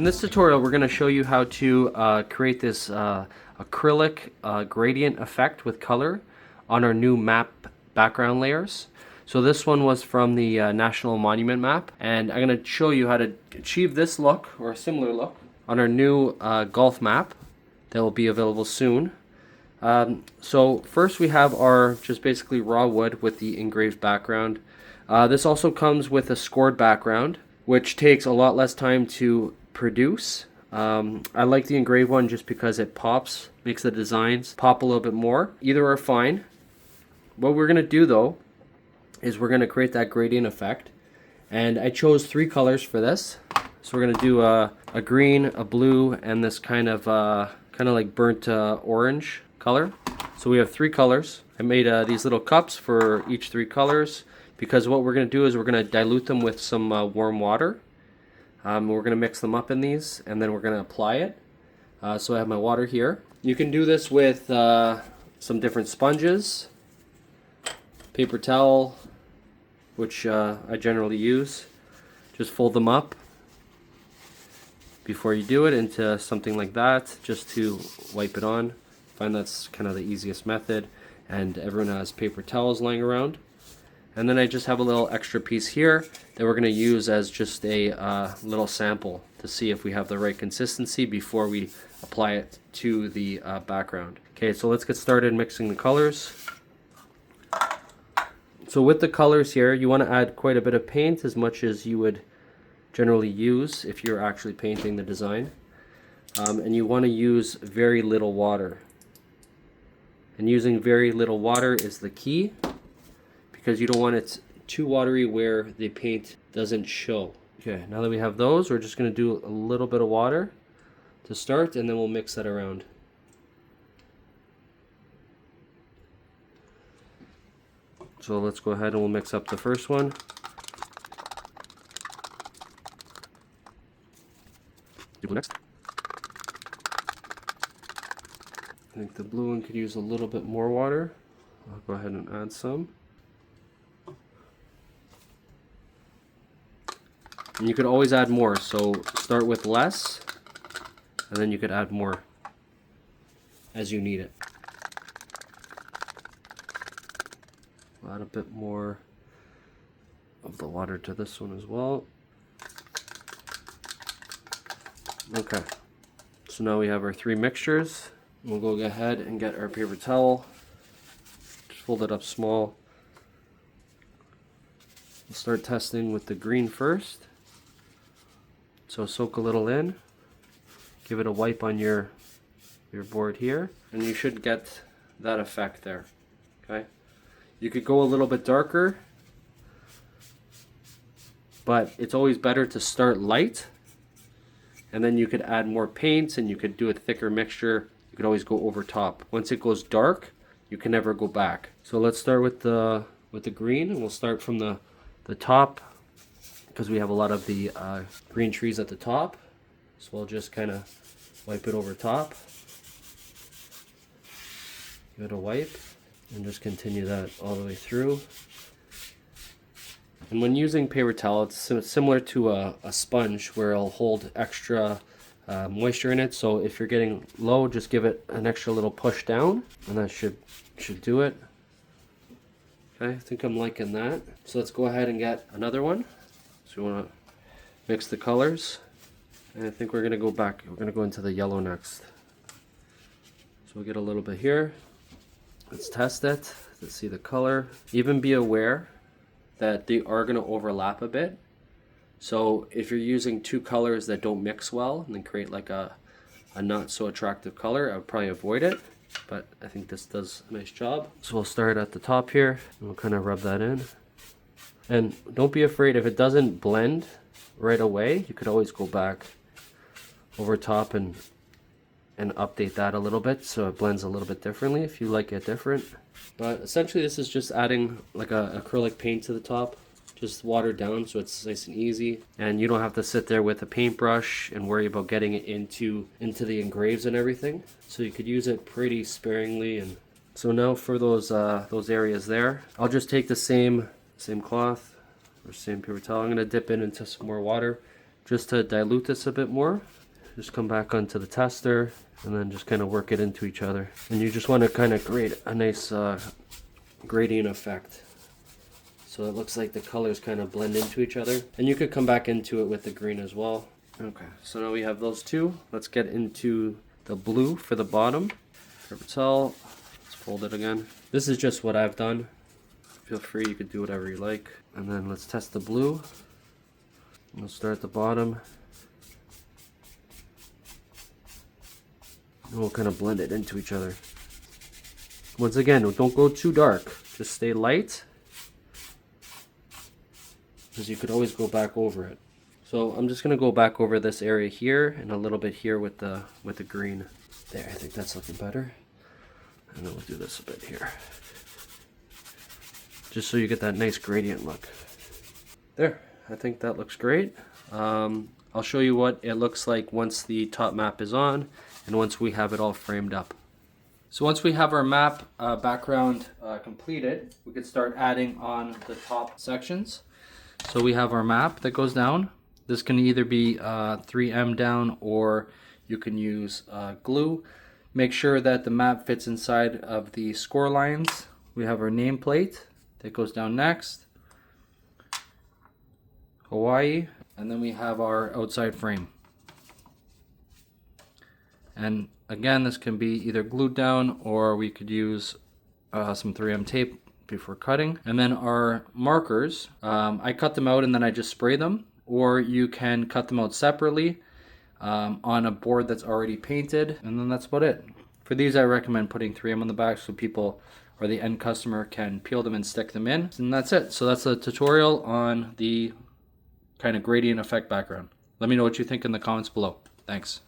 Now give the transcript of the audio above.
In this tutorial, we're going to show you how to create this acrylic gradient effect with color on our new map background layers. So this one was from the National Monument map, and I'm going to show you how to achieve this look or a similar look on our new golf map that will be available soon. So first we have our just basically raw wood with the engraved background. This also comes with a scored background, which takes a lot less time to produce. I like the engraved one just because it pops, makes the designs pop a little bit more. Either are fine. What we're going to do though is we're going to create that gradient effect, and I chose 3 colors for this. So we're going to do a green, a blue, and this kind of like burnt orange color. So we have 3 colors. I made these little cups for each 3 colors because what we're going to do is we're going to dilute them with some warm water. We're going to mix them up in these, and then we're going to apply it. So I have my water here. You can do this with some different sponges, paper towel, which I generally use. Just fold them up before you do it into something like that, just to wipe it on. I find that's kind of the easiest method, and everyone has paper towels lying around. And then I just have a little extra piece here that we're going to use as just a little sample to see if we have the right consistency before we apply it to the background. Okay, so let's get started mixing the colors. So with the colors here, you want to add quite a bit of paint, as much as you would generally use if you're actually painting the design. And you want to use very little water. And using very little water is the key, because you don't want it too watery where the paint doesn't show. Okay, now that we have those, we're just going to do a little bit of water to start, and then we'll mix that around. So let's go ahead and we'll mix up the first one. Do next. I think the blue one could use a little bit more water. I'll go ahead and add some. And you could always add more, so start with less, and then you could add more as you need it. Add a bit more of the water to this one as well. Okay, so now we have our 3 mixtures. We'll go ahead and get our paper towel. Just fold it up small. We'll start testing with the green first. So soak a little in. Give it a wipe on your board here, and you should get that effect there. Okay. You could go a little bit darker, but it's always better to start light, and then you could add more paints and you could do a thicker mixture. You could always go over top. Once it goes dark, you can never go back. So let's start with the green, and we'll start from the top, because we have a lot of the green trees at the top. So we'll just kind of wipe it over top. Give it a wipe. And just continue that all the way through. And when using paper towel, it's similar to a sponge, where it'll hold extra moisture in it. So if you're getting low, just give it an extra little push down, and that should do it. Okay, I think I'm liking that. So let's go ahead and get another one. So we want to mix the colors, and I think we're going to go back. We're going to go into the yellow next. So we'll get a little bit here. Let's test it. Let's see the color. Even be aware that they are going to overlap a bit. So if you're using 2 colors that don't mix well and then create like a not so attractive color, I would probably avoid it. But I think this does a nice job. So we'll start at the top here, and we'll kind of rub that in. And don't be afraid if it doesn't blend right away. You could always go back over top and update that a little bit so it blends a little bit differently if you like it different. But essentially this is just adding like a acrylic paint to the top, just watered down so it's nice and easy, and you don't have to sit there with a paintbrush and worry about getting it into the engraves and everything. So you could use it pretty sparingly. And so now for those areas there, I'll just take the same cloth or same paper towel. I'm going to dip it into some more water Just to dilute this a bit more, just come back onto the tester and then just kind of work it into each other. And you just want to kind of create a nice gradient effect. So it looks like the colors kind of blend into each other. And you could come back into it with the green as well. Okay, so now we have those two. Let's get into the blue for the bottom. Paper towel, let's fold it again. This is just what I've done. Feel free, you could do whatever you like. And then let's test the blue. We'll start at the bottom. And we'll kind of blend it into each other. Once again, don't go too dark. Just stay light, because you could always go back over it. So I'm just gonna go back over this area here and a little bit here with the green. There, I think that's looking better. And then we'll do this a bit here, just so you get that nice gradient look. There, I think that looks great. I'll show you what it looks like once the top map is on and once we have it all framed up. So once we have our map background completed, we could start adding on the top sections. So we have our map that goes down. This can either be 3M down, or you can use glue. Make sure that the map fits inside of the score lines. We have our nameplate that goes down next. Hawaii, and then we have our outside frame. And again, this can be either glued down, or we could use some 3M tape before cutting. And then our markers, I cut them out and then I just spray them, or you can cut them out separately on a board that's already painted, and then that's about it. For these, I recommend putting 3M on the back so people or the end customer can peel them and stick them in, and that's it. So that's a tutorial on the kind of gradient effect background. Let me know what you think in the comments below. Thanks.